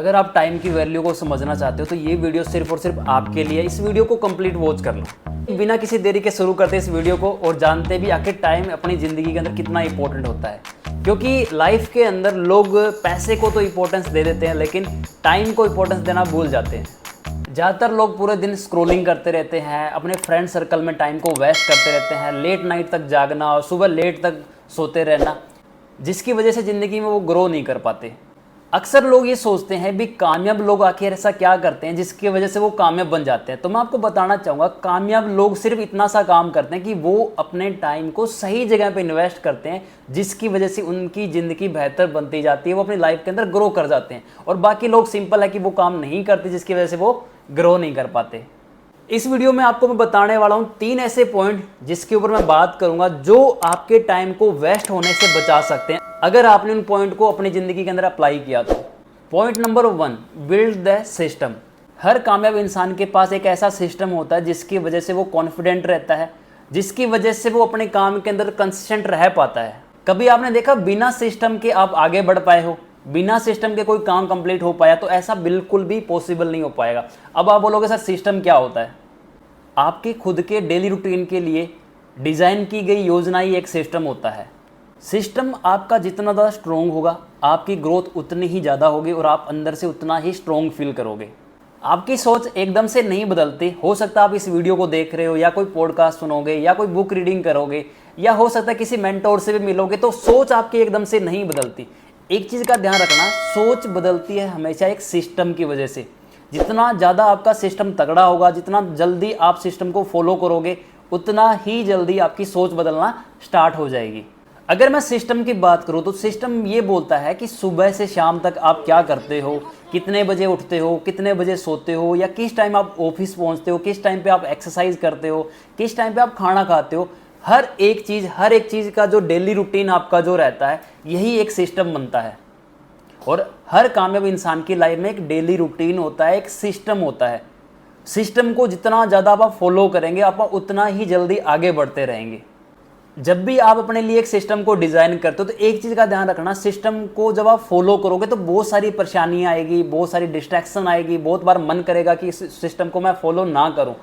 अगर आप टाइम की वैल्यू को समझना चाहते हो तो ये वीडियो सिर्फ और सिर्फ आपके लिए। इस वीडियो को कंप्लीट वॉच कर लो। बिना किसी देरी के शुरू करते इस वीडियो को और जानते भी आखिर टाइम अपनी ज़िंदगी के अंदर कितना इंपॉर्टेंट होता है। क्योंकि लाइफ के अंदर लोग पैसे को तो इंपॉर्टेंस दे देते हैं लेकिन टाइम को इंपॉर्टेंस देना भूल जाते हैं। ज़्यादातर लोग पूरे दिन स्क्रॉलिंग करते रहते हैं, अपने फ्रेंड सर्कल में टाइम को वेस्ट करते रहते हैं, लेट नाइट तक जागना और सुबह लेट तक सोते रहना, जिसकी वजह से ज़िंदगी में वो ग्रो नहीं कर पाते। अक्सर लोग ये सोचते हैं भी कामयाब लोग आखिर ऐसा क्या करते हैं जिसकी वजह से वो कामयाब बन जाते हैं। तो मैं आपको बताना चाहूँगा, कामयाब लोग सिर्फ इतना सा काम करते हैं कि वो अपने टाइम को सही जगह पे इन्वेस्ट करते हैं, जिसकी वजह से उनकी ज़िंदगी बेहतर बनती जाती है, वो अपनी लाइफ के अंदर ग्रो कर जाते हैं। और बाकी लोग सिंपल है कि वो काम नहीं करते जिसकी वजह से वो ग्रो नहीं कर पाते। इस वीडियो में आपको मैं बताने वाला हूँ 3 ऐसे पॉइंट जिसके ऊपर मैं बात करूंगा जो आपके टाइम को वेस्ट होने से बचा सकते हैं अगर आपने उन पॉइंट को अपनी ज़िंदगी के अंदर अप्लाई किया तो। Point number 1, build the system. हर कामयाब इंसान के पास एक ऐसा सिस्टम होता है जिसकी वजह से वो कॉन्फिडेंट रहता है, जिसकी वजह से वो अपने काम के अंदर कंसिस्टेंट रह पाता है। कभी आपने देखा बिना सिस्टम के आप आगे बढ़ पाए हो, बिना सिस्टम के कोई काम कंप्लीट हो पाया? तो ऐसा बिल्कुल भी पॉसिबल नहीं हो पाएगा। अब आप बोलोगे सर सिस्टम क्या होता है? आपके खुद के डेली रूटीन के लिए डिज़ाइन की गई योजना ही एक सिस्टम होता है। सिस्टम आपका जितना ज़्यादा स्ट्रॉन्ग होगा, आपकी ग्रोथ उतनी ही ज़्यादा होगी और आप अंदर से उतना ही स्ट्रॉन्ग फील करोगे। आपकी सोच एकदम से नहीं बदलती। हो सकता है आप इस वीडियो को देख रहे हो या कोई पॉडकास्ट सुनोगे या कोई बुक रीडिंग करोगे या हो सकता है किसी मेंटोर से भी मिलोगे, तो सोच आपकी एकदम से नहीं बदलती। एक चीज़ का ध्यान रखना, सोच बदलती है हमेशा एक सिस्टम की वजह से। जितना ज़्यादा आपका सिस्टम तगड़ा होगा, जितना जल्दी आप सिस्टम को फॉलो करोगे, उतना ही जल्दी आपकी सोच बदलना स्टार्ट हो जाएगी। अगर मैं सिस्टम की बात करूँ तो सिस्टम ये बोलता है कि सुबह से शाम तक आप क्या करते हो, कितने बजे उठते हो, कितने बजे सोते हो, या किस टाइम आप ऑफिस पहुँचते हो, किस टाइम पे आप एक्सरसाइज करते हो, किस टाइम पे आप खाना खाते हो। हर एक चीज़ का जो डेली रूटीन आपका जो रहता है, यही एक सिस्टम बनता है। और हर कामयाब इंसान की लाइफ में एक डेली रूटीन होता है, एक सिस्टम होता है। सिस्टम को जितना ज़्यादा आप फॉलो करेंगे, आप उतना ही जल्दी आगे बढ़ते रहेंगे। जब भी आप अपने लिए एक सिस्टम को डिज़ाइन करते हो तो एक चीज़ का ध्यान रखना, सिस्टम को जब आप फॉलो करोगे तो बहुत सारी परेशानियाँ आएगी, बहुत सारी डिस्ट्रैक्शन आएगी, बहुत बार मन करेगा कि इस सिस्टम को मैं फॉलो ना करूँ।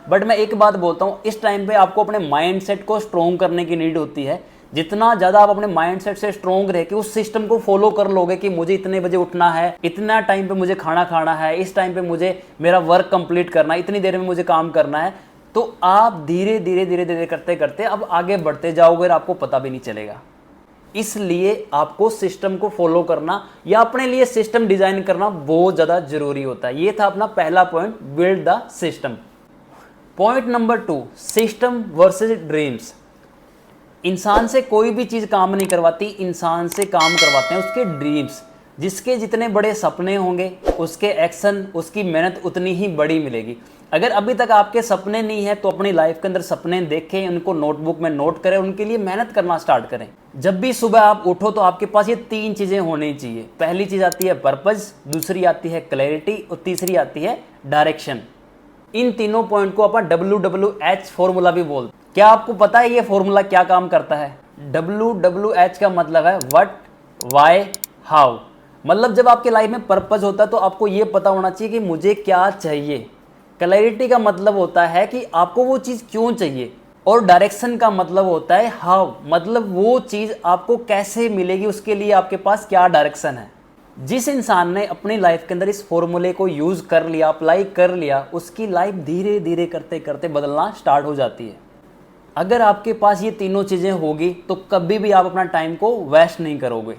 बट मैं एक बात बोलता हूँ, इस टाइम पे आपको अपने माइंडसेट को स्ट्रॉन्ग करने की नीड होती है। जितना ज़्यादा आप अपने माइंडसेट से स्ट्रॉन्ग रह के उस सिस्टम को फॉलो कर लोगे कि मुझे इतने बजे उठना है, इतना टाइम पे मुझे खाना खाना है, इस टाइम पे मुझे मेरा वर्क कंप्लीट करना है, इतनी देर में मुझे काम करना है, तो आप धीरे धीरे करते करते अब आगे बढ़ते जाओगे और आपको पता भी नहीं चलेगा। इसलिए आपको सिस्टम को फॉलो करना या अपने लिए सिस्टम डिज़ाइन करना बहुत ज़्यादा जरूरी होता है। ये था अपना पहला point, build the system. Point number 2, system versus dreams. इंसान से कोई भी चीज़ काम नहीं करवाती, इंसान से काम करवाते हैं उसके ड्रीम्स। जिसके जितने बड़े सपने होंगे, उसके एक्शन, उसकी मेहनत उतनी ही बड़ी मिलेगी। अगर अभी तक आपके सपने नहीं है तो अपनी लाइफ के अंदर सपने देखें, उनको नोटबुक में नोट करें, उनके लिए मेहनत करना स्टार्ट करें। जब भी सुबह आप उठो तो आपके पास ये 3 चीज़ें होनी चाहिए। पहली चीज़ आती है पर्पस, दूसरी आती है क्लैरिटी और तीसरी आती है डायरेक्शन। इन तीनों पॉइंट को अपन WWH फॉर्मूला भी बोलते हैं। क्या आपको पता है ये फॉर्मूला क्या काम करता है? WWH का मतलब है व्हाट, व्हाई, हाउ। मतलब जब आपके लाइफ में पर्पस होता है तो आपको ये पता होना चाहिए कि मुझे क्या चाहिए। क्लैरिटी का मतलब होता है कि आपको वो चीज़ क्यों चाहिए। और डायरेक्शन का मतलब होता है हाउ, मतलब वो चीज़ आपको कैसे मिलेगी, उसके लिए आपके पास क्या डायरेक्शन है। जिस इंसान ने अपनी लाइफ के अंदर इस फॉर्मूले को यूज़ कर लिया, अप्लाई कर लिया, उसकी लाइफ धीरे धीरे करते करते बदलना स्टार्ट हो जाती है। अगर आपके पास ये तीनों चीज़ें होगी तो कभी भी आप अपना टाइम को वेस्ट नहीं करोगे।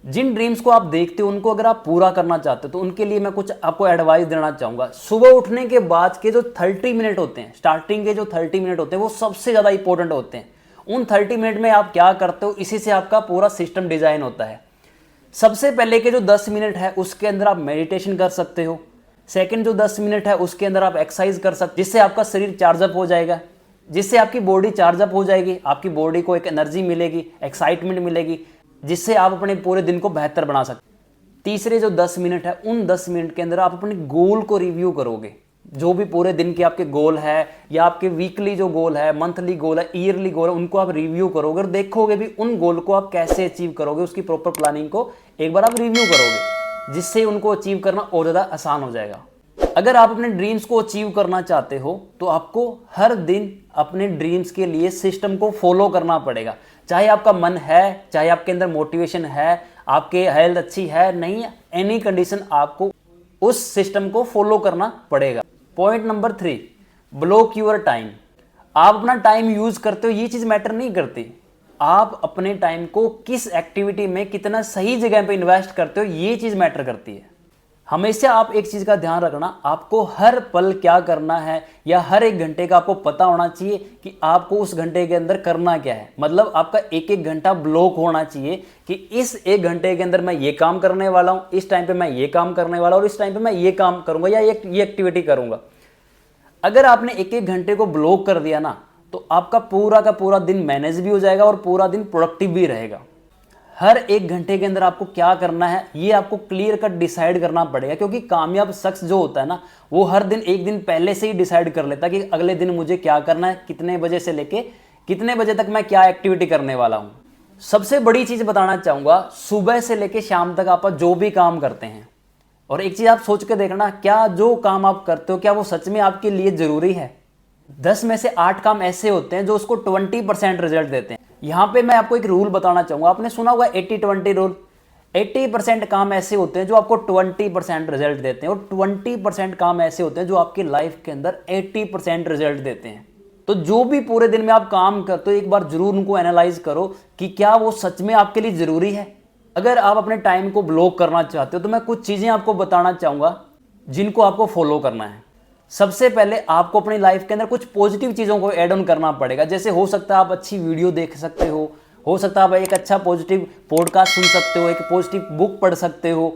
जिन ड्रीम्स को आप देखते हो उनको अगर आप पूरा करना चाहते हो तो उनके लिए मैं कुछ आपको एडवाइस देना चाहूँगा। सुबह उठने के बाद के जो 30 मिनट होते हैं, स्टार्टिंग के जो 30 मिनट होते हैं, वो सबसे ज़्यादा इंपॉर्टेंट होते हैं। उन 30 मिनट में आप क्या करते हो, इसी से आपका पूरा सिस्टम डिज़ाइन होता है। सबसे पहले के जो 10 मिनट है उसके अंदर आप मेडिटेशन कर सकते हो। सेकंड जो 10 मिनट है उसके अंदर आप एक्सरसाइज कर सकते हो, जिससे आपका शरीर चार्जअप हो जाएगा, जिससे आपकी बॉडी चार्जअप हो जाएगी, आपकी बॉडी को एक एनर्जी मिलेगी, एक्साइटमेंट मिलेगी, जिससे आप अपने पूरे दिन को बेहतर बना सकते। तीसरे जो 10 मिनट है, उन 10 मिनट के अंदर आप अपने गोल को रिव्यू करोगे। जो भी पूरे दिन के आपके गोल है या आपके वीकली जो गोल है, मंथली गोल है, ईयरली गोल है, उनको आप रिव्यू करोगे और देखोगे भी उन गोल को आप कैसे अचीव करोगे। उसकी प्रॉपर प्लानिंग को एक बार आप रिव्यू करोगे। जिससे उनको अचीव करना और ज़्यादा आसान हो जाएगा। अगर आप अपने ड्रीम्स को अचीव करना चाहते हो तो आपको हर दिन अपने ड्रीम्स के लिए सिस्टम को फॉलो करना पड़ेगा। चाहे आपका मन है, चाहे आपके अंदर मोटिवेशन है, आपके हेल्थ अच्छी है नहीं, एनी कंडीशन, आपको उस सिस्टम को फॉलो करना पड़ेगा। Point number 3, block your time. आप अपना टाइम यूज करते हो ये चीज़ मैटर नहीं करती, आप अपने टाइम को किस एक्टिविटी में कितना सही जगह पे इन्वेस्ट करते हो ये चीज़ मैटर करती है। हमेशा आप एक चीज़ का ध्यान रखना, आपको हर पल क्या करना है या हर एक घंटे का आपको पता होना चाहिए कि आपको उस घंटे के अंदर करना क्या है। मतलब आपका एक एक घंटा ब्लॉक होना चाहिए कि इस एक घंटे के अंदर मैं ये काम करने वाला हूँ, इस टाइम पे मैं ये काम करने वाला हूँ और इस टाइम पे मैं ये काम करूँगा या ये एक्टिविटी करूँगा। अगर आपने एक एक घंटे को ब्लॉक कर दिया ना तो आपका पूरा का पूरा दिन मैनेज भी हो जाएगा और पूरा दिन प्रोडक्टिव भी रहेगा। हर एक घंटे के अंदर आपको क्या करना है ये आपको क्लियर कट डिसाइड करना पड़ेगा, क्योंकि कामयाब शख्स जो होता है ना वो हर दिन एक दिन पहले से ही डिसाइड कर लेता है कि अगले दिन मुझे क्या करना है, कितने बजे से लेके कितने बजे तक मैं क्या एक्टिविटी करने वाला हूँ। सबसे बड़ी चीज़ बताना चाहूँगा, सुबह से लेके शाम तक आप जो भी काम करते हैं, और एक चीज़ आप सोच के देखना, क्या जो काम आप करते हो क्या वो सच में आपके लिए ज़रूरी है। 10 में से 8 काम ऐसे होते हैं जो उसको 20% रिजल्ट देते हैं। यहाँ पे मैं आपको एक रूल बताना चाहूँगा, आपने सुना होगा 80-20 रूल। 80% काम ऐसे होते हैं जो आपको 20% रिजल्ट देते हैं और 20% काम ऐसे होते हैं जो आपकी लाइफ के अंदर 80% रिजल्ट देते हैं। तो जो भी पूरे दिन में आप काम करते हो एक बार जरूर उनको एनालाइज करो कि क्या वो सच में आपके लिए ज़रूरी है। अगर आप अपने टाइम को ब्लॉक करना चाहते हो तो मैं कुछ चीज़ें आपको बताना चाहूँगा जिनको आपको फॉलो करना है। सबसे पहले आपको अपनी लाइफ के अंदर कुछ पॉजिटिव चीज़ों को ऐड ऑन करना पड़ेगा। जैसे हो सकता है आप अच्छी वीडियो देख सकते हो सकता है आप एक अच्छा पॉजिटिव पॉडकास्ट सुन सकते हो, एक पॉजिटिव बुक पढ़ सकते हो।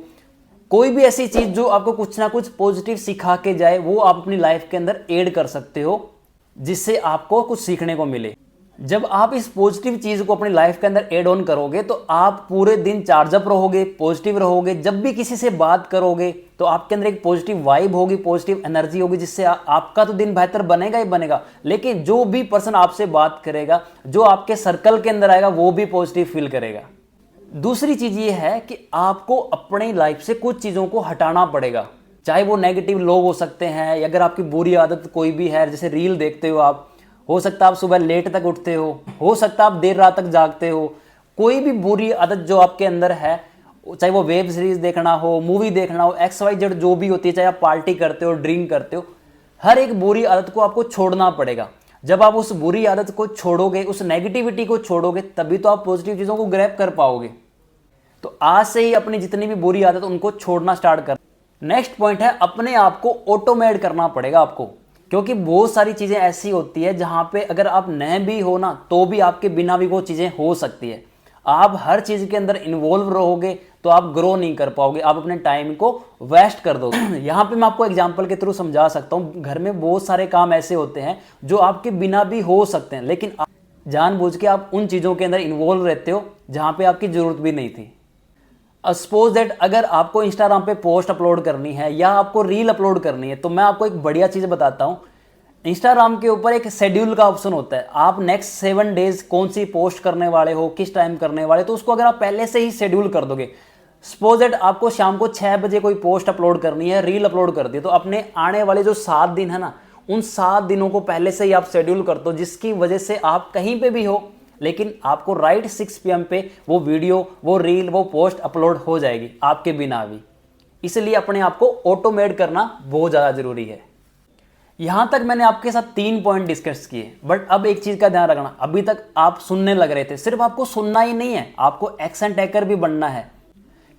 कोई भी ऐसी चीज़ जो आपको कुछ ना कुछ पॉजिटिव सिखा के जाए वो आप अपनी लाइफ के अंदर ऐड कर सकते हो, जिससे आपको कुछ सीखने को मिले। जब आप इस पॉजिटिव चीज़ को अपनी लाइफ के अंदर ऐड ऑन करोगे तो आप पूरे दिन चार्जअप रहोगे, पॉजिटिव रहोगे। जब भी किसी से बात करोगे तो आपके अंदर एक पॉजिटिव वाइब होगी, पॉजिटिव एनर्जी होगी, जिससे आपका तो दिन बेहतर बनेगा ही बनेगा, लेकिन जो भी पर्सन आपसे बात करेगा, जो आपके सर्कल के अंदर आएगा, वो भी पॉजिटिव फील करेगा। दूसरी चीज़ ये है कि आपको अपनी लाइफ से कुछ चीज़ों को हटाना पड़ेगा, चाहे वो नेगेटिव लोग हो सकते हैं या अगर आपकी बुरी आदत कोई भी है, जैसे रील देखते हो आप, हो सकता है आप सुबह लेट तक उठते हो सकता है आप देर रात तक जागते हो। कोई भी बुरी आदत जो आपके अंदर है, चाहे वो वेब सीरीज देखना हो, मूवी देखना हो, XYZ जो भी होती है, चाहे आप पार्टी करते हो, ड्रिंक करते हो, हर एक बुरी आदत को आपको छोड़ना पड़ेगा। जब आप उस बुरी आदत को छोड़ोगे, उस नेगेटिविटी को छोड़ोगे, तभी तो आप पॉजिटिव चीज़ों को ग्रैब कर पाओगे। तो आज से ही अपनी जितनी भी बुरी आदत उनको छोड़ना स्टार्ट कर। नेक्स्ट पॉइंट है, अपने आप को ऑटोमेट करना पड़ेगा आपको, क्योंकि बहुत सारी चीज़ें ऐसी होती है जहाँ पे अगर आप न भी हो ना तो भी आपके बिना भी वो चीज़ें हो सकती है। आप हर चीज़ के अंदर इन्वॉल्व रहोगे तो आप ग्रो नहीं कर पाओगे, आप अपने टाइम को वेस्ट कर दोगे। यहाँ पे मैं आपको एग्जांपल के थ्रू समझा सकता हूँ। घर में बहुत सारे काम ऐसे होते हैं जो आपके बिना भी हो सकते हैं, लेकिन जानबूझ के आप उन चीज़ों के अंदर इन्वॉल्व रहते हो जहाँ पे आपकी ज़रूरत भी नहीं थी। सपोज दैट अगर आपको इंस्टाग्राम पे पोस्ट अपलोड करनी है या आपको रील अपलोड करनी है, तो मैं आपको एक बढ़िया चीज़ बताता हूँ। इंस्टाग्राम के ऊपर एक शेड्यूल का ऑप्शन होता है, आप नेक्स्ट 7 डेज कौन सी पोस्ट करने वाले हो, किस टाइम करने वाले, तो उसको अगर आप पहले से ही शेड्यूल कर दोगे। सपोज दैट आपको शाम को 6 बजे कोई पोस्ट अपलोड करनी है, रील अपलोड कर दी, तो अपने आने वाले जो 7 दिन है ना, उन 7 दिनों को पहले से ही आप शेड्यूल कर दो, जिसकी वजह से आप कहीं पे भी हो लेकिन आपको राइट 6 PM पे वो वीडियो, वो रील, वो पोस्ट अपलोड हो जाएगी आपके बिना भी। इसलिए अपने आप को ऑटोमेट करना बहुत ज़्यादा ज़रूरी है। यहाँ तक मैंने आपके साथ 3 पॉइंट डिस्कस किए, बट अब एक चीज़ का ध्यान रखना, अभी तक आप सुनने लग रहे थे, सिर्फ आपको सुनना ही नहीं है, आपको एक्शन टेकर भी बनना है।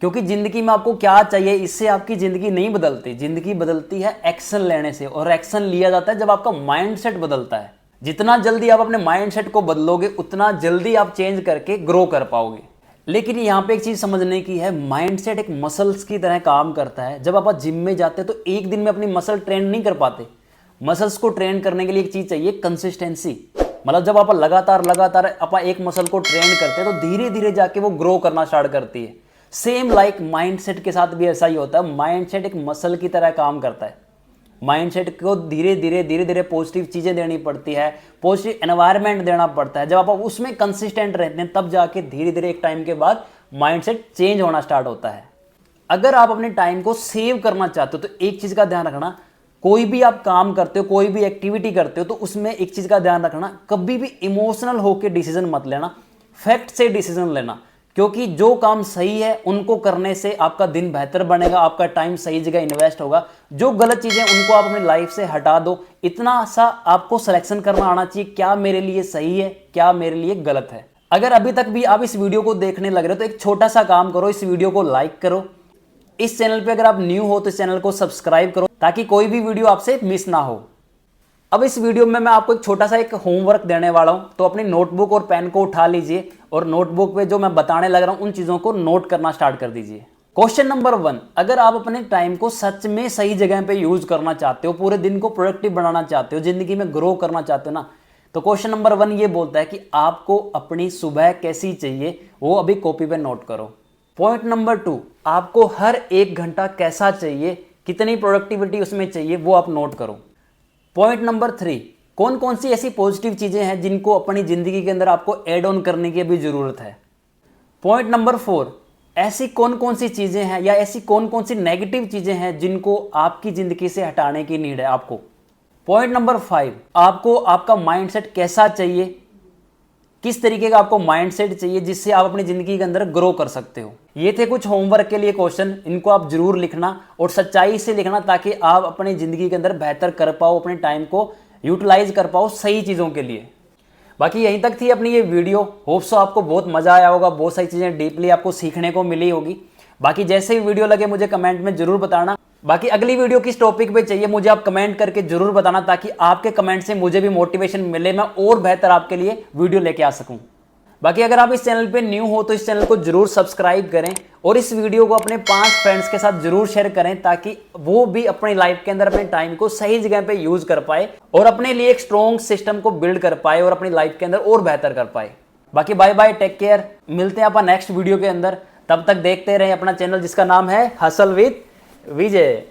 क्योंकि ज़िंदगी में आपको क्या चाहिए, इससे आपकी ज़िंदगी नहीं बदलती। ज़िंदगी बदलती है एक्शन लेने से, और एक्शन लिया जाता है जब आपका माइंडसेट बदलता है। जितना जल्दी आप अपने माइंडसेट को बदलोगे उतना जल्दी आप चेंज करके ग्रो कर पाओगे। लेकिन यहाँ पे एक चीज़ समझने की है, माइंडसेट एक मसल्स की तरह काम करता है। जब आप जिम में जाते हैं तो एक दिन में अपनी मसल ट्रेन नहीं कर पाते। मसल्स को ट्रेन करने के लिए एक चीज़ चाहिए, कंसिस्टेंसी। मतलब जब आप लगातार आप एक मसल को ट्रेन करते हैं तो धीरे धीरे जाके वो ग्रो करना स्टार्ट करती है। सेम लाइक माइंडसेट के साथ भी ऐसा ही होता है। माइंडसेट एक मसल की तरह काम करता है। माइंडसेट को धीरे धीरे पॉजिटिव चीज़ें देनी पड़ती है, पॉजिटिव एनवायरनमेंट देना पड़ता है। जब आप उसमें कंसिस्टेंट रहते हैं तब जाके धीरे धीरे एक टाइम के बाद माइंडसेट चेंज होना स्टार्ट होता है। अगर आप अपने टाइम को सेव करना चाहते हो तो एक चीज का ध्यान रखना, कोई भी आप काम करते हो, कोई भी एक्टिविटी करते हो तो उसमें एक चीज का ध्यान रखना, कभी भी इमोशनल होकर डिसीजन मत लेना, फैक्ट से डिसीजन लेना। क्योंकि जो काम सही है उनको करने से आपका दिन बेहतर बनेगा, आपका टाइम सही जगह इन्वेस्ट होगा। जो गलत चीजें उनको आप अपनी लाइफ से हटा दो। इतना सा आपको सिलेक्शन करना आना चाहिए, क्या मेरे लिए सही है, क्या मेरे लिए गलत है। अगर अभी तक भी आप इस वीडियो को देखने लग रहे हो तो एक छोटा सा काम करो, इस वीडियो को लाइक करो। इस चैनल पे अगर आप न्यू हो तो इस चैनल को सब्सक्राइब करो ताकि कोई भी वीडियो आपसे मिस ना हो। अब इस वीडियो में मैं आपको एक छोटा सा एक होमवर्क देने वाला हूं, तो अपनी नोटबुक और पेन को उठा लीजिए और नोटबुक पे जो मैं बताने लग रहा हूं उन चीजों को नोट करना स्टार्ट कर दीजिए। क्वेश्चन नंबर 1, अगर आप अपने टाइम को सच में सही जगह पे यूज करना चाहते हो, पूरे दिन को प्रोडक्टिव बनाना चाहते हो, जिंदगी में ग्रो करना चाहते हो ना, तो क्वेश्चन नंबर 1 ये बोलता है कि आपको अपनी सुबह कैसी चाहिए, वो अभी कॉपी पे नोट करो। पॉइंट नंबर 2, आपको हर 1 घंटा कैसा चाहिए, कितनी प्रोडक्टिविटी उसमें चाहिए, वो आप नोट करो। पॉइंट नंबर 3, कौन कौन सी ऐसी पॉजिटिव चीजें हैं जिनको अपनी जिंदगी के अंदर आपको ऐड ऑन करने की अभी जरूरत है। पॉइंट नंबर 4, ऐसी कौन कौन सी चीजें हैं या ऐसी कौन कौन सी नेगेटिव चीजें हैं जिनको आपकी जिंदगी से हटाने की नीड है आपको। पॉइंट नंबर 5, आपको आपका माइंडसेट कैसा चाहिए, किस तरीके का आपको माइंडसेट चाहिए जिससे आप अपनी जिंदगी के अंदर ग्रो कर सकते हो। ये थे कुछ होमवर्क के लिए क्वेश्चन, इनको आप जरूर लिखना और सच्चाई से लिखना ताकि आप अपनी जिंदगी के अंदर बेहतर कर पाओ, अपने टाइम को यूटिलाइज कर पाओ सही चीज़ों के लिए। बाकी यहीं तक थी अपनी ये वीडियो, होप सो आपको बहुत मजा आया होगा, बहुत सारी चीज़ें डीपली आपको सीखने को मिली होगी। बाकी जैसे ही वीडियो लगे मुझे कमेंट में जरूर बताना। बाकी अगली वीडियो किस टॉपिक पे चाहिए मुझे आप कमेंट करके जरूर बताना ताकि आपके कमेंट से मुझे भी मोटिवेशन मिले, मैं और बेहतर आपके लिए वीडियो लेके आ सकूं। बाकी अगर आप इस चैनल पे न्यू हो तो इस चैनल को जरूर सब्सक्राइब करें और इस वीडियो को अपने 5 फ्रेंड्स के साथ जरूर शेयर करें ताकि वो भी अपनी लाइफ के अंदर अपने टाइम को सही जगह पे यूज कर पाए और अपने लिए एक स्ट्रॉन्ग सिस्टम को बिल्ड कर पाए और अपनी लाइफ के अंदर और बेहतर कर पाए। बाकी बाय बाय, टेक केयर, मिलते हैं अपन नेक्स्ट वीडियो के अंदर। तब तक देखते रहें अपना चैनल जिसका नाम है हसल विद विजय।